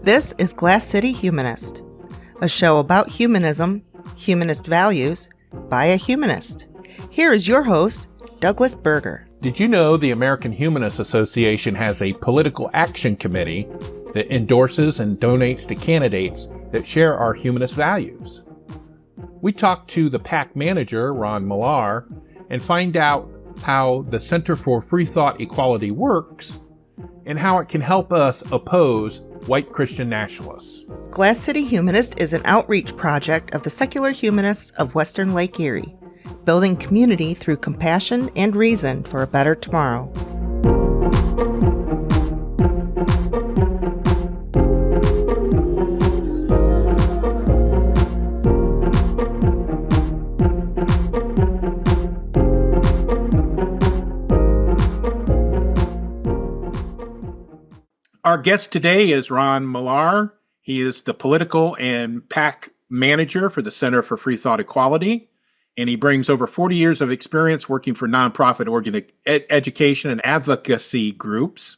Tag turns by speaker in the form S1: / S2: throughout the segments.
S1: This is Glass City Humanist, a show about humanism, humanist values, by a humanist. Here is your host, Douglas Berger.
S2: Did you know the American Humanist Association has a political action committee that endorses and donates to candidates that share our humanist values? We talked to the PAC manager, Ron Millar, and find out how the Center for Freethought Equality works and how it can help us oppose white Christian nationalists.
S1: Glass City Humanist is an outreach project of the secular humanists of Western Lake Erie, building community through compassion and reason for a better tomorrow.
S3: Our guest today is Ron Millar. He is the political and PAC manager for the Center for Freethought Equality, and he brings over 40 years of experience working for nonprofit education and advocacy groups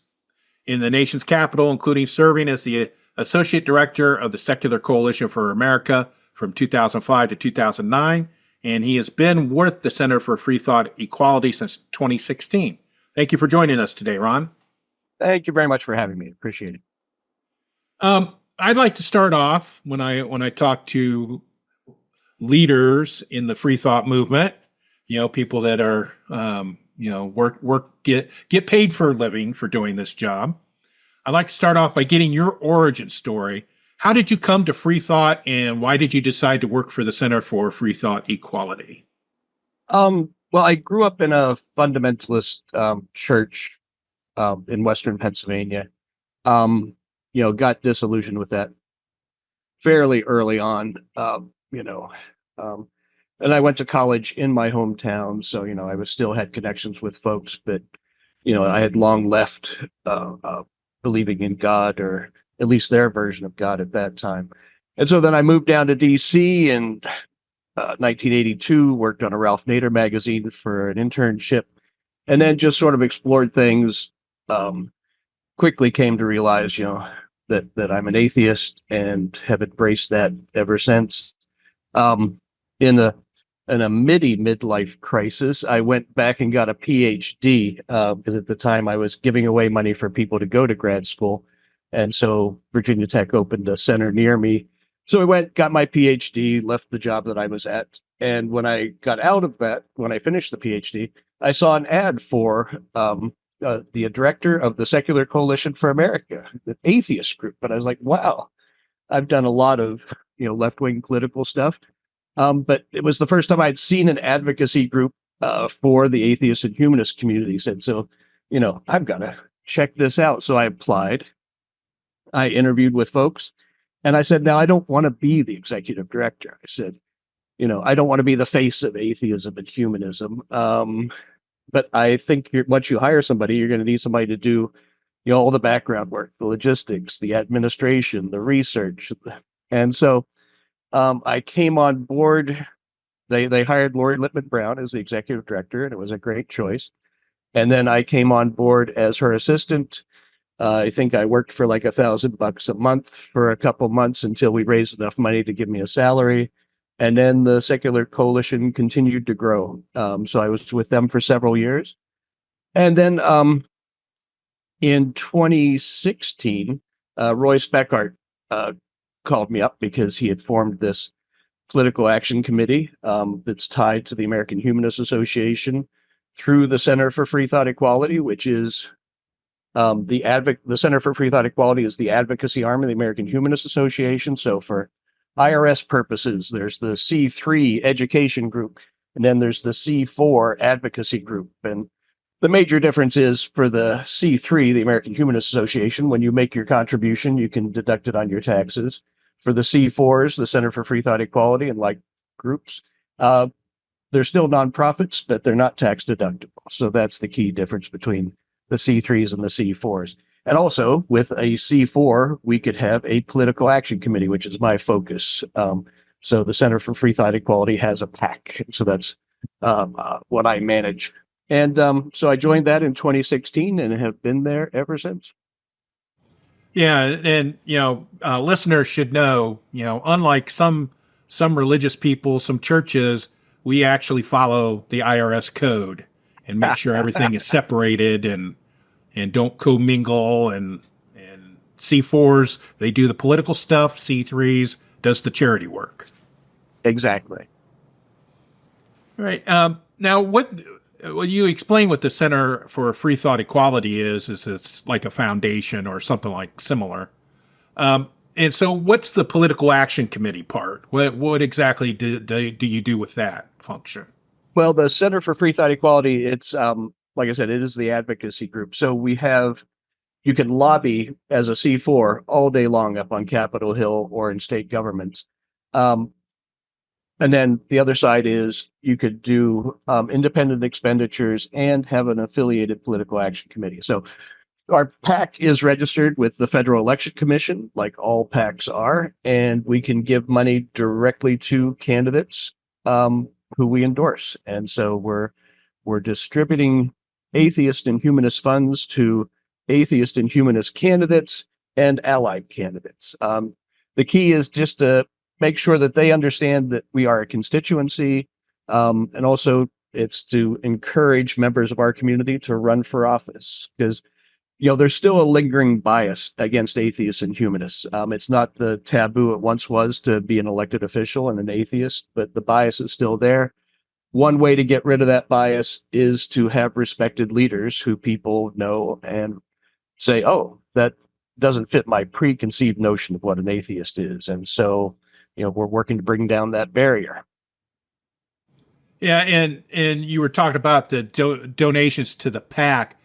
S3: in the nation's capital, including serving as the associate director of the Secular Coalition for America from 2005 to 2009, and he has been with the Center for Freethought Equality since 2016. Thank you for joining us today, Ron.
S4: Thank you very much for having me. Appreciate it.
S3: I'd like to start off when I talk to leaders in the free thought movement, people that are, get paid for a living for doing this job. I'd like to start off by getting your origin story. How did you come to free thought, and why did you decide to work for the Center for Freethought Equality?
S4: Well, I grew up in a fundamentalist church in Western Pennsylvania. Got disillusioned with that fairly early on, and I went to college in my hometown. So, I still had connections with folks, but, I had long left believing in God, or at least their version of God at that time. And so then I moved down to DC in 1982, worked on a Ralph Nader magazine for an internship, and then just sort of explored things. Quickly came to realize, that I'm an atheist and have embraced that ever since. In a midlife crisis, I went back and got a PhD because at the time I was giving away money for people to go to grad school, and so Virginia Tech opened a center near me. So I went, got my PhD, left the job that I was at, and when I got out of that, when I finished the PhD, I saw an ad for the director of the Secular Coalition for America, the atheist group. But I was like, wow, I've done a lot of, left-wing political stuff. But it was the first time I'd seen an advocacy group for the atheist and humanist communities. And so, I've got to check this out. So I applied. I interviewed with folks, and I said, now I don't want to be the executive director. I said, I don't want to be the face of atheism and humanism. But I think once you hire somebody, you're going to need somebody to do, all the background work, the logistics, the administration, the research. And so I came on board. They hired Lori Littman Brown as the executive director, and it was a great choice. And then I came on board as her assistant. I think I worked for like $1,000 a month for a couple months until we raised enough money to give me a salary. And then the Secular Coalition continued to grow. So I was with them for several years. And then in 2016, Roy Speckart called me up because he had formed this political action committee that's tied to the American Humanist Association through the Center for Freethought Equality, which is the Center for Freethought Equality is the advocacy arm of the American Humanist Association. So for IRS purposes, there's the C3 education group, and then there's the C4 advocacy group. And the major difference is for the C3, the American Humanist Association, when you make your contribution, you can deduct it on your taxes. For the C4s, the Center for Freethought Equality and like groups, they're still nonprofits, but they're not tax deductible. So that's the key difference between the C3s and the C4s. And also, with a C4, we could have a political action committee, which is my focus. So the Center for Freethought Equality has a PAC. So that's what I manage. And so I joined that in 2016 and have been there ever since.
S3: Yeah, and listeners should know, unlike some religious people, some churches, we actually follow the IRS code and make sure everything is separated and don't commingle and C4s, they do the political stuff, C3s does the charity work.
S4: Exactly.
S3: Right. Now, well, you explain what the Center for Freethought Equality is it's like a foundation or something like similar. And so what's the political action committee part? What exactly do you do with that function?
S4: Well, the Center for Freethought Equality, it's like I said, it is the advocacy group. So you can lobby as a C4 all day long up on Capitol Hill or in state governments. And then the other side is you could do independent expenditures and have an affiliated political action committee. So our PAC is registered with the Federal Election Commission, like all PACs are, and we can give money directly to candidates who we endorse. And so we're distributing atheist and humanist funds to atheist and humanist candidates and allied candidates. The key is just to make sure that they understand that we are a constituency, and also it's to encourage members of our community to run for office because there's still a lingering bias against atheists and humanists. It's not the taboo it once was to be an elected official and an atheist, but the bias is still there. One way to get rid of that bias is to have respected leaders who people know and say, oh, that doesn't fit my preconceived notion of what an atheist is. And so, we're working to bring down that barrier.
S3: Yeah, and you were talking about the donations to the PAC.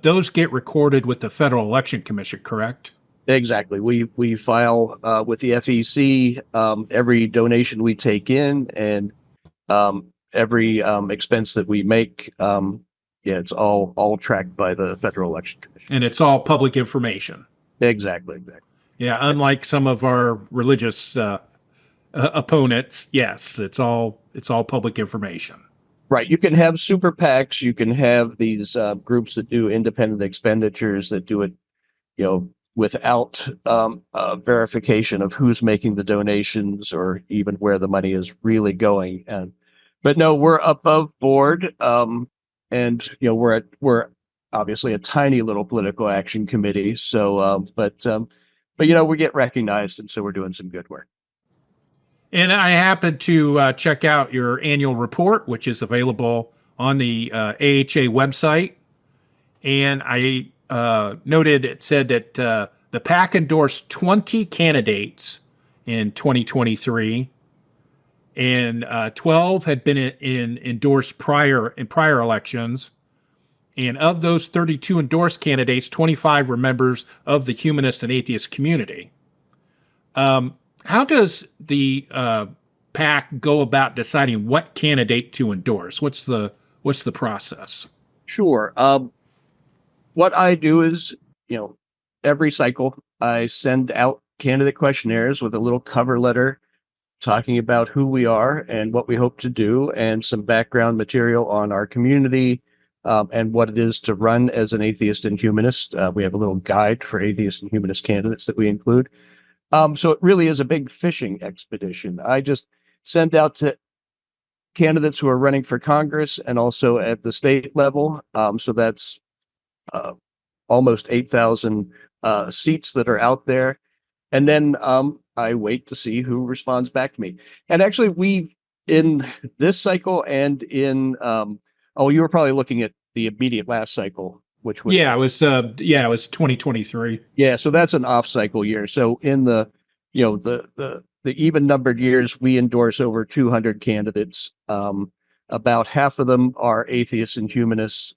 S3: Those get recorded with the Federal Election Commission, correct?
S4: Exactly. We file with the FEC every donation we take in and every expense that we make. It's all tracked by the Federal Election Commission.
S3: And it's all public information.
S4: Exactly.
S3: Yeah, unlike some of our religious opponents, yes, it's all public information.
S4: Right. You can have super PACs. You can have these groups that do independent expenditures that do it, without verification of who's making the donations or even where the money is really going. But no, we're above board, and we're obviously a tiny little political action committee. So, but we get recognized, and so we're doing some good work.
S3: And I happened to check out your annual report, which is available on the AHA website. And I noted it said that the PAC endorsed 20 candidates in 2023, and 12 had been endorsed in prior elections. And of those 32 endorsed candidates, 25 were members of the humanist and atheist community. How does the PAC go about deciding what candidate to endorse? What's the process?
S4: Sure. What I do is, every cycle I send out candidate questionnaires with a little cover letter talking about who we are and what we hope to do and some background material on our community and what it is to run as an atheist and humanist. We have a little guide for atheist and humanist candidates that we include. So it really is a big fishing expedition. I just send out to candidates who are running for Congress and also at the state level. So that's almost 8,000 seats that are out there. And then I wait to see who responds back to me. And actually, we've in this cycle and in you were probably looking at the immediate last cycle, which was
S3: it was 2023.
S4: Yeah, so that's an off-cycle year. So in the the even numbered years, we endorse over 200 candidates. About half of them are atheists and humanists.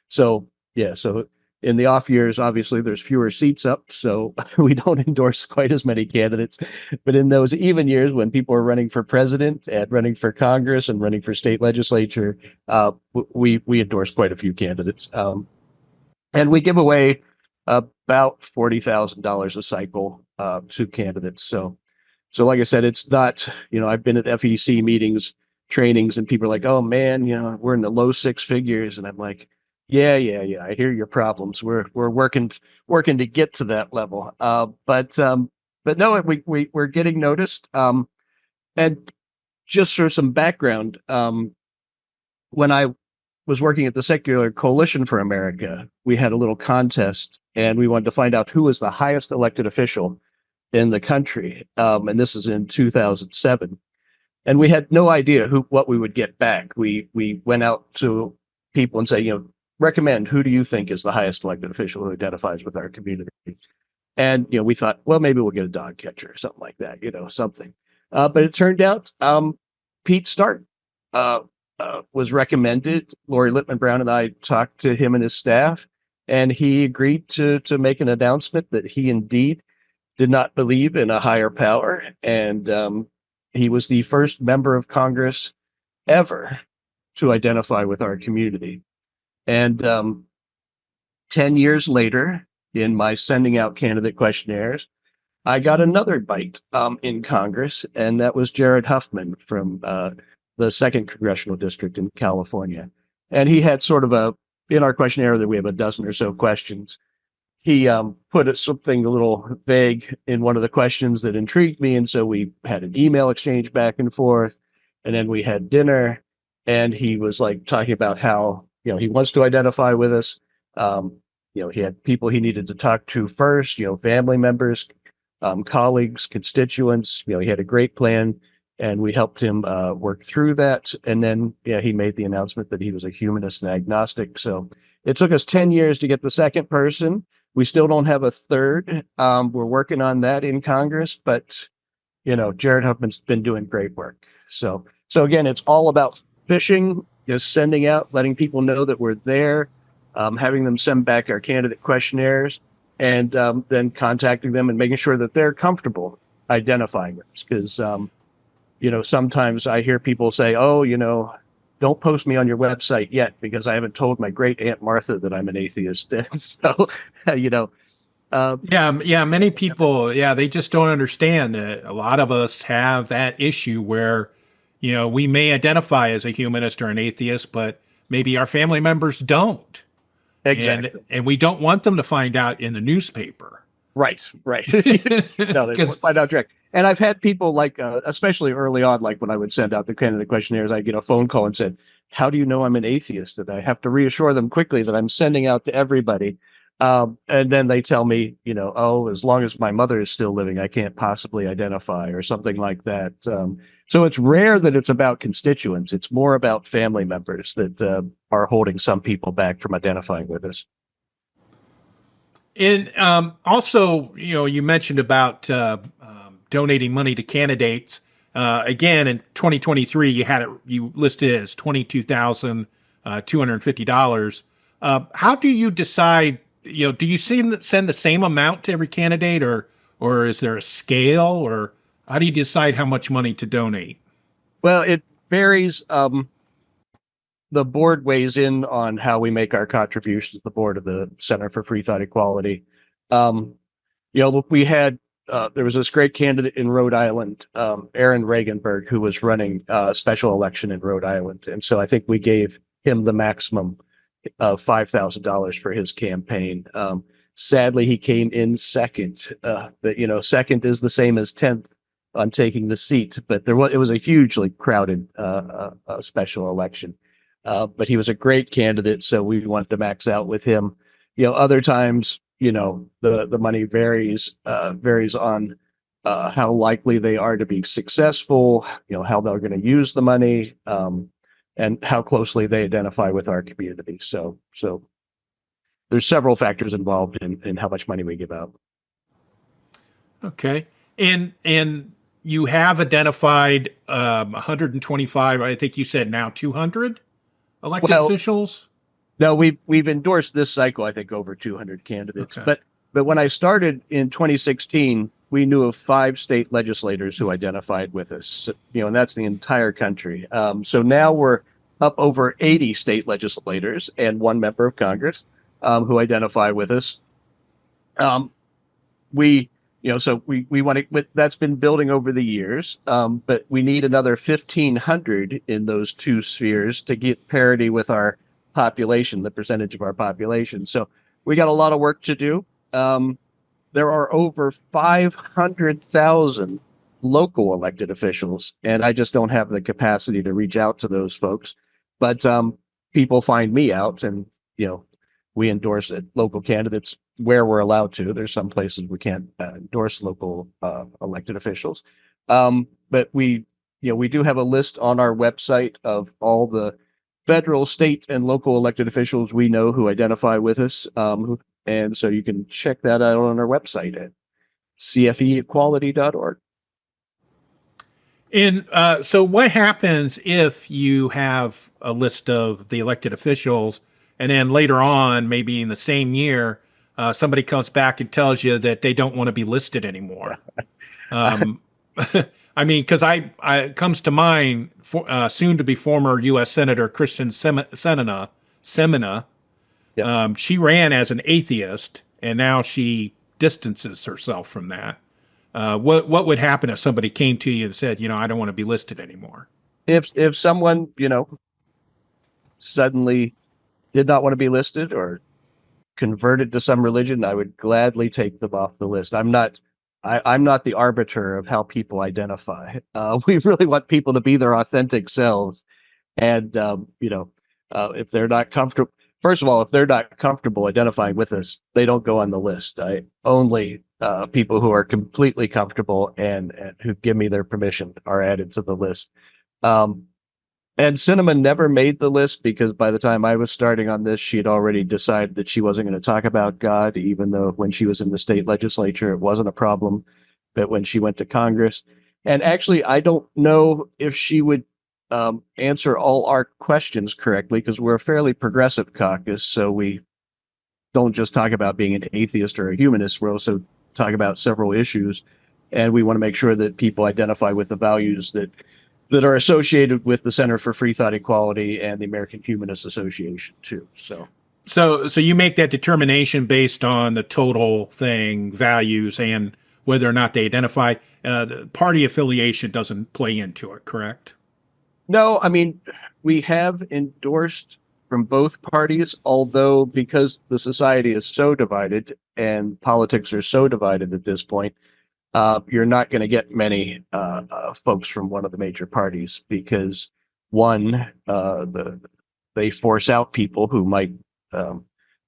S4: So in the off years, obviously, there's fewer seats up, so we don't endorse quite as many candidates. But in those even years, when people are running for president and running for Congress and running for state legislature, we endorse quite a few candidates. And we give away about $40,000 a cycle to candidates. So like I said, it's not, I've been at FEC meetings, trainings, and people are like, oh man, we're in the low six figures. And I'm like, Yeah. I hear your problems. We're working to get to that level. But no, we're getting noticed. And just for some background, when I was working at the Secular Coalition for America, we had a little contest, and we wanted to find out who was the highest elected official in the country. And this is in 2007. And we had no idea what we would get back. We went out to people and say, recommend, who do you think is the highest elected official who identifies with our community? And we thought, well, maybe we'll get a dog catcher or something like that, something. But it turned out Pete Stark was recommended. Lori Littman Brown and I talked to him and his staff, and he agreed to make an announcement that he indeed did not believe in a higher power, and he was the first member of Congress ever to identify with our community. And 10 years later, in my sending out candidate questionnaires, I got another bite in Congress, and that was Jared Huffman from the 2nd Congressional District in California. And he had sort of in our questionnaire that we have a dozen or so questions, he put something a little vague in one of the questions that intrigued me. And so we had an email exchange back and forth, and then we had dinner, and he was like talking about how, he wants to identify with us. He had people he needed to talk to first, family members, colleagues, constituents. He had a great plan, and we helped him work through that. And then, he made the announcement that he was a humanist and agnostic. So it took us 10 years to get the second person. We still don't have a third. We're working on that in Congress, but Jared Huffman's been doing great work. So again, it's all about fishing, just sending out, letting people know that we're there, having them send back our candidate questionnaires, and then contacting them and making sure that they're comfortable identifying us. Because, sometimes I hear people say, oh, don't post me on your website yet because I haven't told my great Aunt Martha that I'm an atheist. And so,
S3: many people, they just don't understand that a lot of us have that issue where, we may identify as a humanist or an atheist, but maybe our family members don't.
S4: Exactly.
S3: And we don't want them to find out in the newspaper.
S4: Right. No, they won't find out direct. And I've had people especially early on, like when I would send out the candidate questionnaires, I get a phone call and said, how do you know I'm an atheist? And I have to reassure them quickly that I'm sending out to everybody. And then they tell me, as long as my mother is still living, I can't possibly identify, or something like that. So it's rare that it's about constituents. It's more about family members that are holding some people back from identifying with us.
S3: And also, you mentioned about donating money to candidates. Again, in 2023, you listed it as $22,250. How do you decide? Do you send the same amount to every candidate, or is there a scale, or how do you decide how much money to donate?
S4: Well, it varies. The board weighs in on how we make our contributions. The board of the Center for Freethought Equality. We had there was this great candidate in Rhode Island, Aaron Regenberg, who was running a special election in Rhode Island, and so I think we gave him the maximum of $5,000 for his campaign. Sadly, he came in second. But second is the same as 10th on taking the seat, but it was a hugely crowded special election. But he was a great candidate, so we wanted to max out with him. Other times, the money varies on how likely they are to be successful, how they're going to use the money, and how closely they identify with our community. So there's several factors involved in how much money we give out.
S3: Okay. And you have identified 125, I think you said now 200 elected officials?
S4: No, we've endorsed this cycle, I think, over 200 candidates.
S3: Okay.
S4: But when I started in 2016, we knew of 5 state legislators who identified with us, and that's the entire country. So now we're up over 80 state legislators and 1 member of Congress who identify with us. We want to, that's been building over the years, but we need another 1,500 in those 2 spheres to get parity with our population, the percentage of our population. So we got a lot of work to do. There are over 500,000 local elected officials, and I just don't have the capacity to reach out to those folks. But people find me out, and we endorse local candidates where we're allowed to. There's some places we can't endorse local elected officials, but we do have a list on our website of all the federal, state, and local elected officials we know who identify with us, and so you can check that out on our website at cfeequality.org.
S3: And so what happens if you have a list of the elected officials and then later on, maybe in the same year, somebody comes back and tells you that they don't want to be listed anymore? I mean, because it comes to mind, soon to be former U.S. Senator Kristen Sinema.
S4: Yep.
S3: She ran as an atheist, and now she distances herself from that. What would happen if somebody came to you and said, I don't want to be listed anymore?
S4: If someone suddenly did not want to be listed or converted to some religion, I would gladly take them off the list. I'm not the arbiter of how people identify. We really want people to be their authentic selves, and if they're not comfortable. First of all, if they're not comfortable identifying with us, they don't go on the list. Only people who are completely comfortable and who give me their permission are added to the list. And Sinema never made the list because by the time I was starting on this, she had already decided that she wasn't going to talk about God, even though when she was in the state legislature, it wasn't a problem. But when she went to Congress, and actually, I don't know if she would answer all our questions correctly, because we're a fairly progressive caucus, so we don't just talk about being an atheist or a humanist. We're also talking about several issues, and we want to make sure that people identify with the values that are associated with the Center for Freethought Equality and the American Humanist Association too.
S3: So you make that determination based on the total thing, values, and whether or not they identify. The party affiliation doesn't play into it, correct?
S4: No, I mean, we have endorsed from both parties, although because the society is so divided and politics are so divided at this point, you're not going to get many folks from one of the major parties because, one, they force out people who might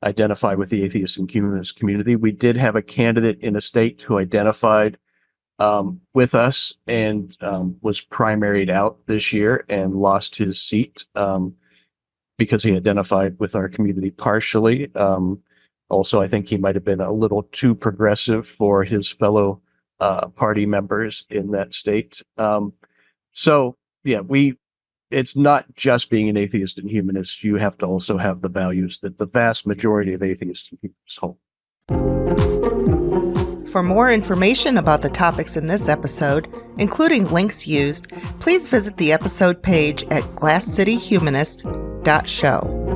S4: identify with the atheist and humanist community. We did have a candidate in a state who identified with us and was primaried out this year and lost his seat because he identified with our community partially. Also, I think he might have been a little too progressive for his fellow party members in that state. So, yeah, it's not just being an atheist and humanist. You have to also have the values that the vast majority of atheists and humanists hold.
S1: For more information about the topics in this episode, including links used, please visit the episode page at glasscityhumanist.show.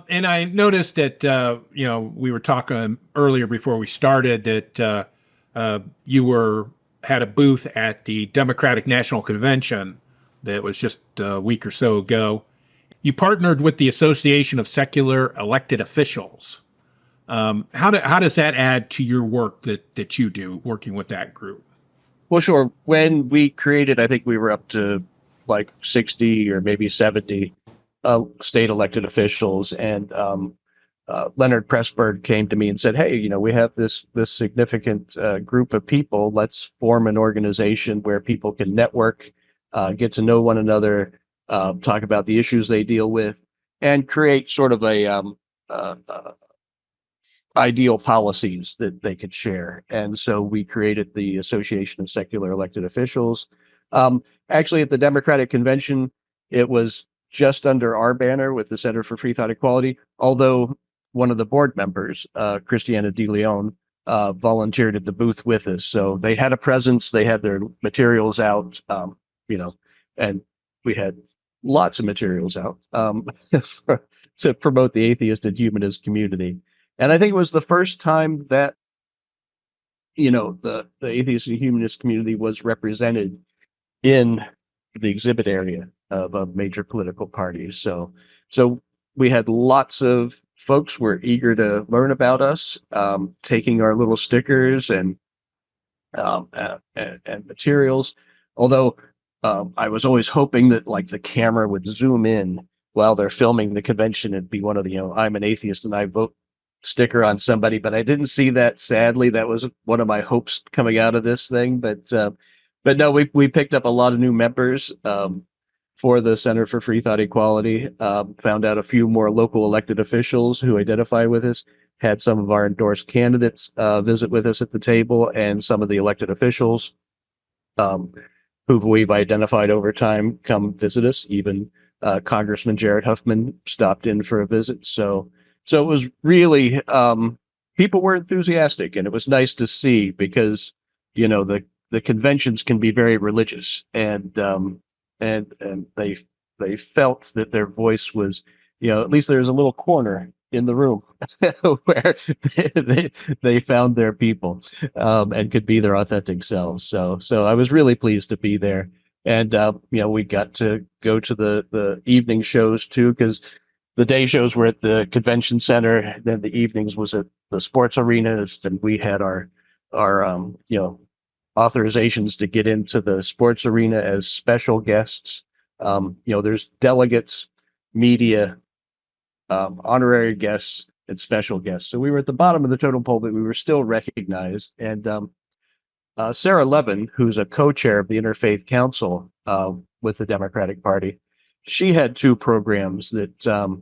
S3: And I noticed that, we were talking earlier before we started that you had a booth at the Democratic National Convention that was just a week or so ago. You partnered with the Association of Secular Elected Officials. How does that add to your work that you do working with that group?
S4: Well, sure. When we created, I think we were up to like 60 or maybe 70 state elected officials, and Leonard Pressburg came to me and said, "Hey, we have this significant group of people. Let's form an organization where people can network, get to know one another, talk about the issues they deal with, and create sort of a ideal policies that they could share." And so we created the Association of Secular Elected Officials. Actually, at the Democratic Convention, it was just under our banner with the Center for Freethought Equality, although one of the board members, Christiana De Leon, volunteered at the booth with us. So they had a presence, they had their materials out, and we had lots of materials out to promote the atheist and humanist community. And I think it was the first time that, the atheist and humanist community was represented in the exhibit area of a major political party. So we had lots of folks were eager to learn about us, taking our little stickers and materials. Although I was always hoping that like the camera would zoom in while they're filming the convention and be one of the, I'm an atheist and I vote sticker on somebody, but I didn't see that. Sadly, that was one of my hopes coming out of this thing. But no, we picked up a lot of new members for the Center for Freethought Equality. Found out a few more local elected officials who identify with us. Had some of our endorsed candidates visit with us at the table, and some of the elected officials who we've identified over time come visit us. Even Congressman Jared Huffman stopped in for a visit. So it was really people were enthusiastic, and it was nice to see because the conventions can be very religious, and they felt that their voice was, at least there was a little corner in the room where they found their people and could be their authentic selves. So I was really pleased to be there. And, we got to go to the evening shows too, because the day shows were at the convention center. Then the evenings was at the sports arenas, and we had our authorizations to get into the sports arena as special guests. There's delegates, media, honorary guests, and special guests. So we were at the bottom of the totem pole, but we were still recognized. And Sarah Levin, who's a co-chair of the Interfaith Council with the Democratic Party, she had two programs that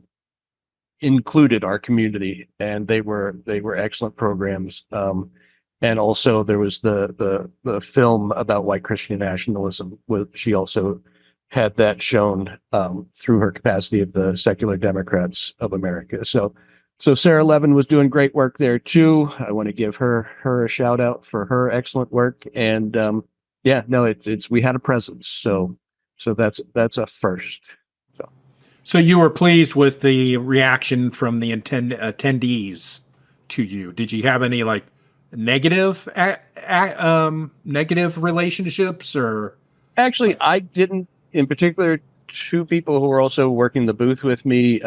S4: included our community, and they were excellent programs. And also there was the film about white Christian nationalism. She also had that shown through her capacity of the Secular Democrats of America. So Sarah Levin was doing great work there too. I want to give her a shout out for her excellent work. And it's we had a presence. So that's a first.
S3: So you were pleased with the reaction from the attendees to you. Did you have any like negative relationships or?
S4: Actually, I didn't. In particular, two people who were also working the booth with me,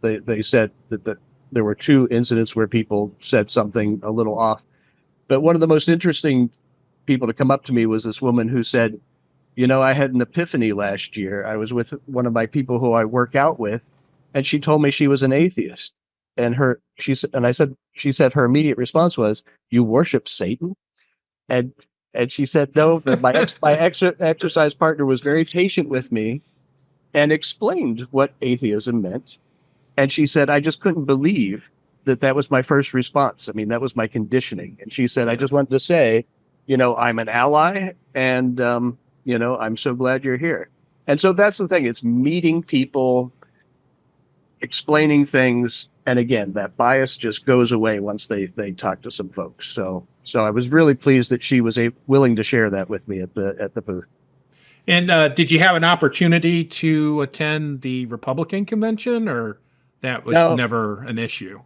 S4: they said that there were two incidents where people said something a little off. But one of the most interesting people to come up to me was this woman who said, I had an epiphany last year. I was with one of my people who I work out with, and she told me she was an atheist. And she said her immediate response was, "You worship Satan?" And she said, "No, that my exercise partner was very patient with me and explained what atheism meant." And she said, "I just couldn't believe that was my first response. I mean, that was my conditioning." And she said, "I just wanted to say, I'm an ally, and, I'm so glad you're here." And so that's the thing. It's meeting people, explaining things. And again, that bias just goes away once they talk to some folks. So I was really pleased that she was willing to share that with me at the booth.
S3: And did you have an opportunity to attend the Republican convention, or that was never an issue?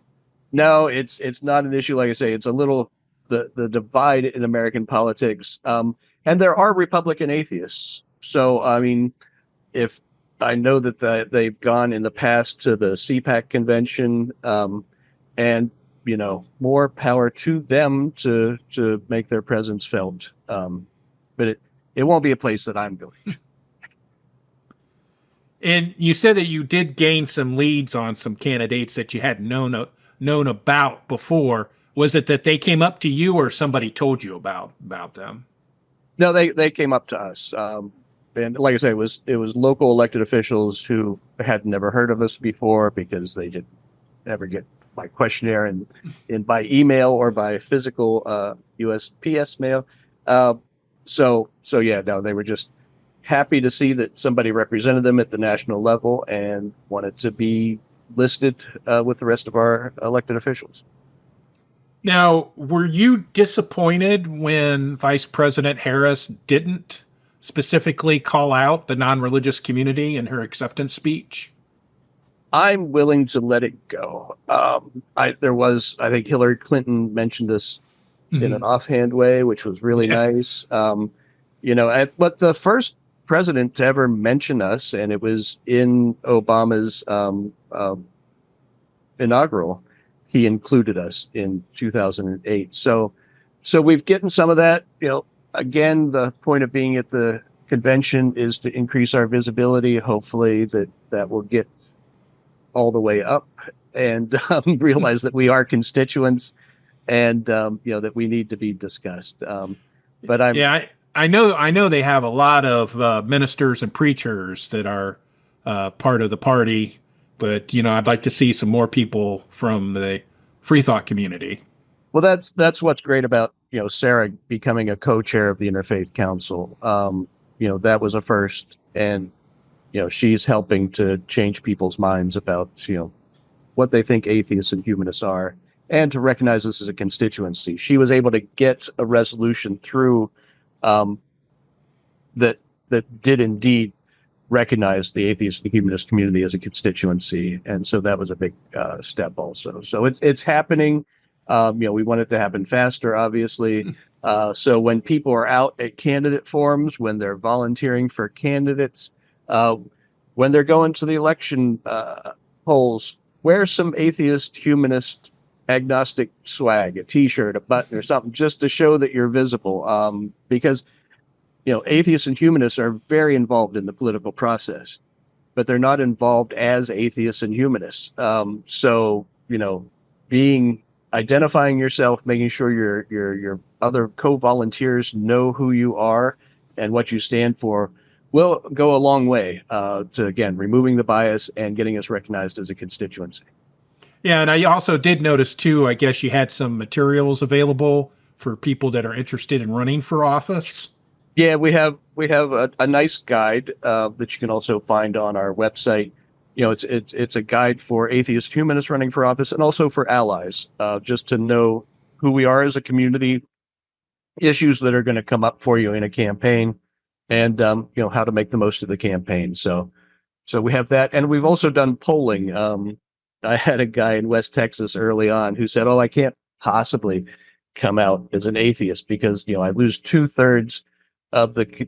S4: No, it's not an issue. Like I say, it's a little the divide in American politics. And there are Republican atheists. So I mean, if I know that they've gone in the past to the CPAC convention, and more power to them to make their presence felt. But it won't be a place that I'm going.
S3: And you said that you did gain some leads on some candidates that you hadn't known about before. Was it that they came up to you, or somebody told you about them?
S4: No, they came up to us. And like I say, it was local elected officials who had never heard of us before because they didn't ever get my questionnaire in by email or by physical USPS mail. They were just happy to see that somebody represented them at the national level and wanted to be listed with the rest of our elected officials.
S3: Now, were you disappointed when Vice President Harris didn't specifically call out the non-religious community in her acceptance speech?
S4: I'm willing to let it go. I think Hillary Clinton mentioned this in an offhand way, which was really nice. But the first president to ever mention us, and it was in Obama's inaugural. He included us in 2008. So we've gotten some of that. Again, the point of being at the convention is to increase our visibility. Hopefully that will get all the way up and realize that we are constituents and that we need to be discussed. But
S3: I know they have a lot of ministers and preachers that are part of the party, but I'd like to see some more people from the Freethought community.
S4: Well, that's what's great about Sarah becoming a co-chair of the Interfaith Council. That was a first, and she's helping to change people's minds about what they think atheists and humanists are, and to recognize this as a constituency. She was able to get a resolution through that did indeed recognize the atheist and humanist community as a constituency, and so that was a big step also. So it's happening. We want it to happen faster, obviously. So when people are out at candidate forums, when they're volunteering for candidates, when they're going to the election polls, wear some atheist, humanist, agnostic swag, a T-shirt, a button, or something, just to show that you're visible. Because atheists and humanists are very involved in the political process, but they're not involved as atheists and humanists. So identifying yourself, making sure your other co-volunteers know who you are and what you stand for will go a long way to, again, removing the bias and getting us recognized as a constituency.
S3: Yeah, and I also did notice, too, I guess you had some materials available for people that are interested in running for office.
S4: Yeah, we have a nice guide that you can also find on our website. It's a guide for atheist humanists running for office and also for allies, just to know who we are as a community, issues that are going to come up for you in a campaign, and how to make the most of the campaign. So we have that, and we've also done polling. I had a guy in West Texas early on who said, "Oh, I can't possibly come out as an atheist because I lose 2/3 of the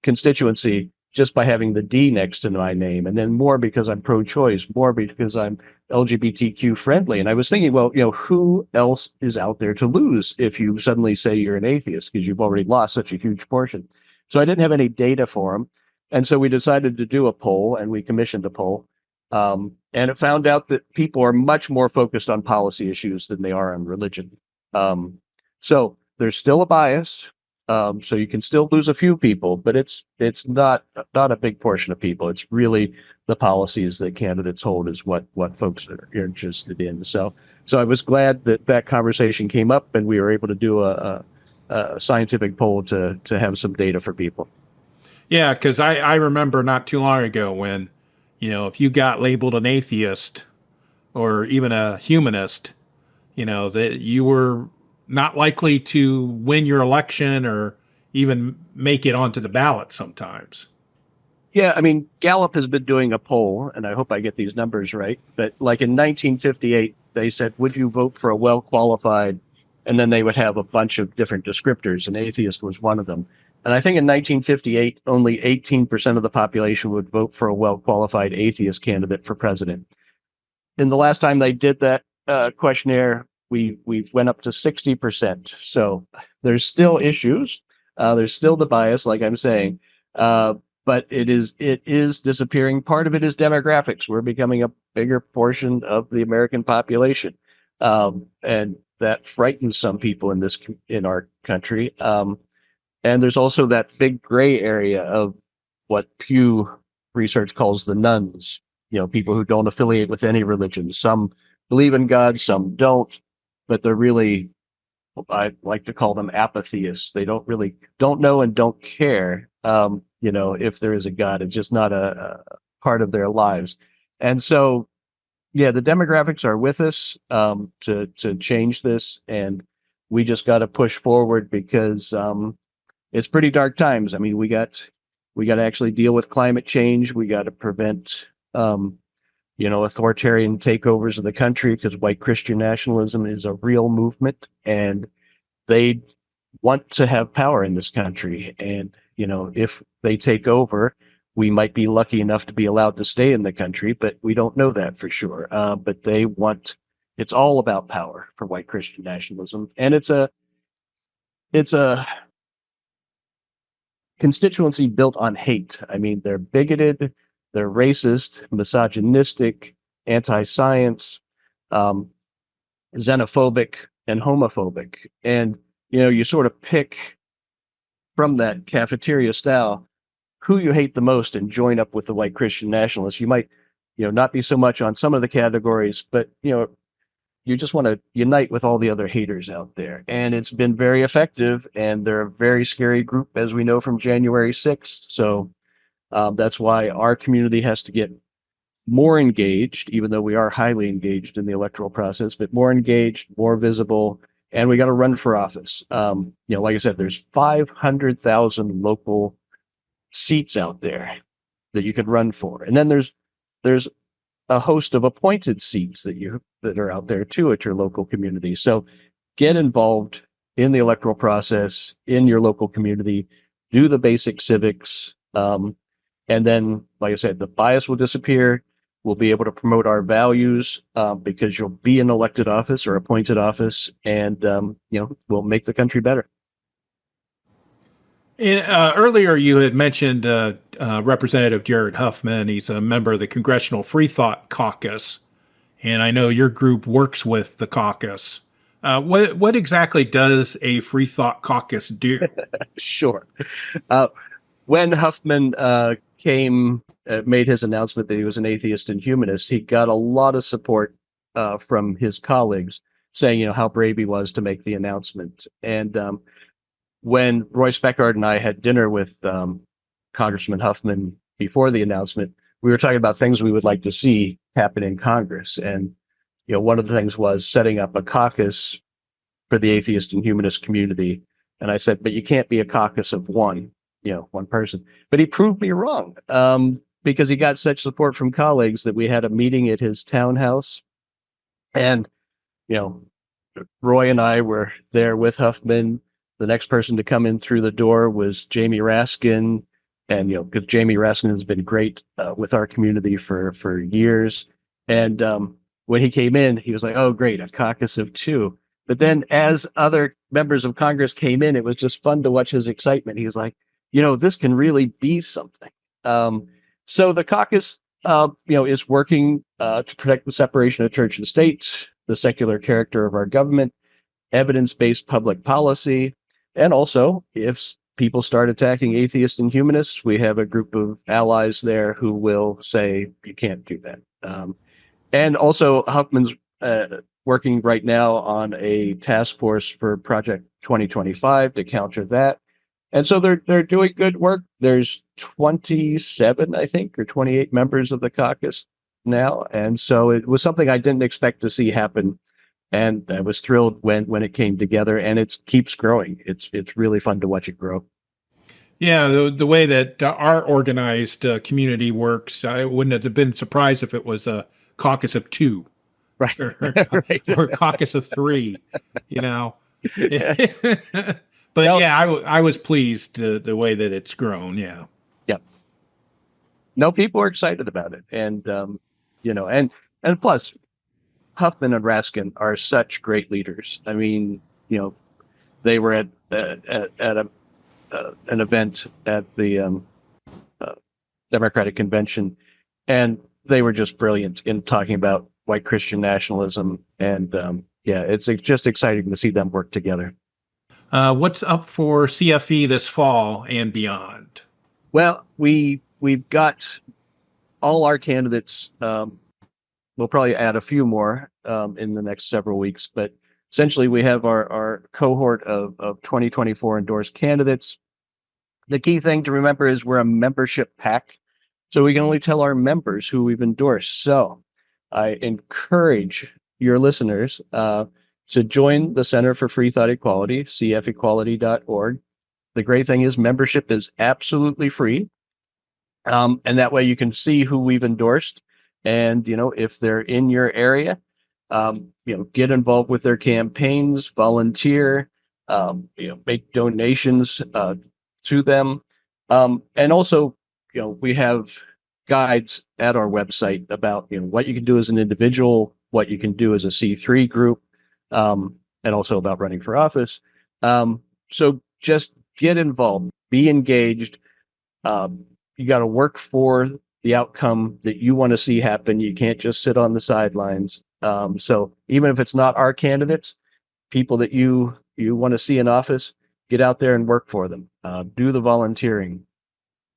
S4: constituency just by having the D next to my name, and then more because I'm pro-choice, more because I'm LGBTQ friendly." And I was thinking, well, who else is out there to lose if you suddenly say you're an atheist, because you've already lost such a huge portion. So I didn't have any data for him. And so we decided to do a poll, and we commissioned a poll. And it found out that people are much more focused on policy issues than they are on religion. So there's still a bias. So you can still lose a few people, but it's not a big portion of people. It's really the policies that candidates hold is what folks are interested in. So I was glad that conversation came up, and we were able to do a scientific poll to have some data for people.
S3: Yeah, because I remember not too long ago when, if you got labeled an atheist or even a humanist, that you were not likely to win your election or even make it onto the ballot sometimes.
S4: Yeah, I mean, Gallup has been doing a poll, and I hope I get these numbers right, but like in 1958, they said, would you vote for a well-qualified, and then they would have a bunch of different descriptors, and atheist was one of them. And I think in 1958, only 18% of the population would vote for a well-qualified atheist candidate for president. In the last time they did that questionnaire, we went up to 60%. So there's still issues. There's still the bias, like I'm saying, but it is disappearing. Part of it is demographics. We're becoming a bigger portion of the American population, and that frightens some people in our country. And there's also that big gray area of what Pew Research calls the nuns. People who don't affiliate with any religion. Some believe in God, some don't. But they're really, I like to call them apatheists. They don't know and don't care, if there is a God. It's just not a part of their lives. And so, yeah, the demographics are with us to change this, and we just got to push forward because it's pretty dark times. I mean, we got to actually deal with climate change. We got to prevent authoritarian takeovers of the country, because white Christian nationalism is a real movement, and they want to have power in this country. And, if they take over, we might be lucky enough to be allowed to stay in the country, but we don't know that for sure. But it's all about power for white Christian nationalism. And it's a constituency built on hate. I mean, they're bigoted, they're racist, misogynistic, anti-science, xenophobic, and homophobic. And, you sort of pick from that cafeteria style who you hate the most and join up with the white Christian nationalists. You might, not be so much on some of the categories, but, you just want to unite with all the other haters out there. And it's been very effective, and they're a very scary group, as we know from January 6th. So that's why our community has to get more engaged, even though we are highly engaged in the electoral process, but more engaged, more visible, and we got to run for office. Like I said, there's 500,000 local seats out there that you could run for. And then there's a host of appointed seats that are out there too at your local community. So get involved in the electoral process in your local community, do the basic civics. And then, like I said, the bias will disappear. We'll be able to promote our values because you'll be in elected office or appointed office, and we'll make the country better.
S3: Earlier, you had mentioned Representative Jared Huffman. He's a member of the Congressional Freethought Caucus, and I know your group works with the caucus. What exactly does a Freethought Caucus do?
S4: Sure. When Huffman made his announcement that he was an atheist and humanist, he got a lot of support from his colleagues saying, how brave he was to make the announcement. And when Royce Beckard and I had dinner with Congressman Huffman before the announcement, we were talking about things we would like to see happen in Congress. And, one of the things was setting up a caucus for the atheist and humanist community. And I said, but you can't be a caucus of one person. But he proved me wrong because he got such support from colleagues that we had a meeting at his townhouse. And, Roy and I were there with Huffman. The next person to come in through the door was Jamie Raskin. And, because Jamie Raskin has been great with our community for years. And when he came in, he was like, oh, great, a caucus of two. But then as other members of Congress came in, it was just fun to watch his excitement. He was like, this can really be something. So the caucus, is working to protect the separation of church and state, the secular character of our government, evidence-based public policy. And also, if people start attacking atheists and humanists, we have a group of allies there who will say, you can't do that. And also, Huffman's working right now on a task force for Project 2025 to counter that. And so they're doing good work. There's 27, I think, or 28 members of the caucus now. And so it was something I didn't expect to see happen. And I was thrilled when it came together, and it keeps growing. It's really fun to watch it grow.
S3: Yeah, the way that our organized community works, I wouldn't have been surprised if it was a caucus of two,
S4: right,
S3: right. Or a caucus of three. But no, yeah, I was pleased the way that it's grown. Yeah.
S4: Yep. No, people are excited about it, and and plus, Huffman and Raskin are such great leaders. I mean, they were at an event at the Democratic Convention, and they were just brilliant in talking about white Christian nationalism. And it's just exciting to see them work together.
S3: What's up for CFE this fall and beyond?
S4: Well, we've got all our candidates. We'll probably add a few more in the next several weeks, but essentially we have our cohort of 2024 endorsed candidates. The key thing to remember is we're a membership PAC, so we can only tell our members who we've endorsed. So I encourage your listeners to join the Center for Freethought Equality, cfequality.org. The great thing is membership is absolutely free. And that way you can see who we've endorsed. And, if they're in your area, get involved with their campaigns, volunteer, make donations to them. And also, we have guides at our website about, what you can do as an individual, what you can do as a C3 group, and also about running for office. So just get involved, be engaged. You got to work for the outcome that you want to see happen. You can't just sit on the sidelines. So even if it's not our candidates, people that you want to see in office, get out there and work for them. Do the volunteering,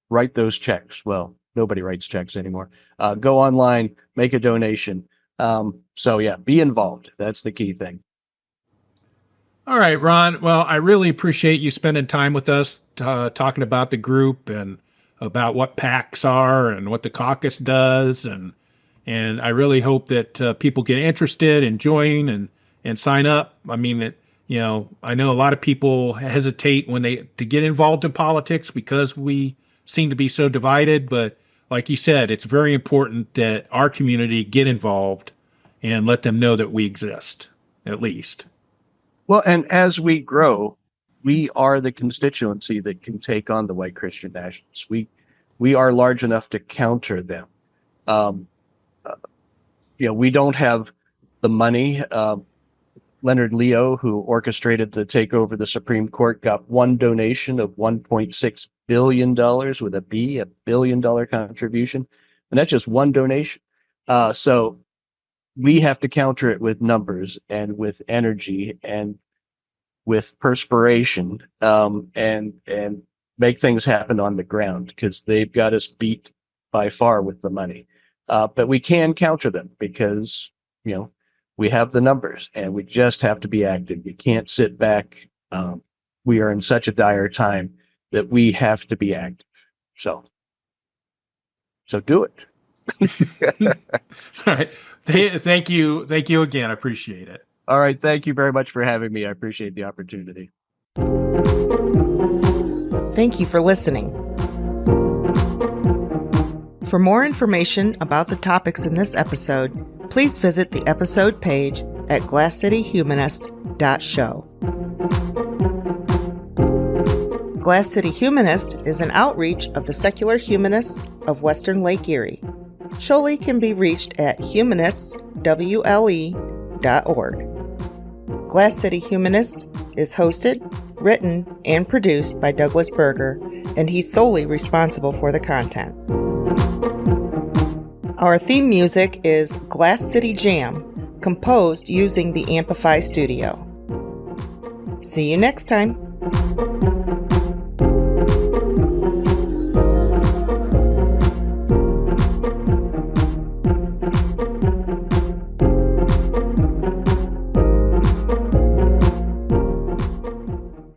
S4: write those checks. Well, nobody writes checks anymore. Go online, make a donation. So yeah, be involved. That's the key thing.
S3: All right, Ron. Well, I really appreciate you spending time with us, talking about the group and about what PACs are and what the caucus does, and I really hope that people get interested and join and sign up. I mean, I know a lot of people hesitate to get involved in politics because we seem to be so divided. But like you said, it's very important that our community get involved and let them know that we exist, at least.
S4: Well, and as we grow, we are the constituency that can take on the white Christian nationalists. We are large enough to counter them. We don't have the money. Leonard Leo, who orchestrated the takeover of the Supreme Court, got one donation of $1.6 billion with a B, $1 billion contribution. And that's just one donation. So we have to counter it with numbers and with energy and with perspiration, and make things happen on the ground, because they've got us beat by far with the money. But we can counter them because, we have the numbers, and we just have to be active. We can't sit back. We are in such a dire time that we have to be active. So do it.
S3: All right. Thank you. Thank you again. I appreciate it.
S4: All right. Thank you very much for having me. I appreciate the opportunity.
S1: Thank you for listening. For more information about the topics in this episode, please visit the episode page at glasscityhumanist.show. Glass City Humanist is an outreach of the Secular Humanists of Western Lake Erie. Sholi can be reached at humanistswle.org. Glass City Humanist is hosted, written, and produced by Douglas Berger, and he's solely responsible for the content. Our theme music is Glass City Jam, composed using the Amplify Studio. See you next time.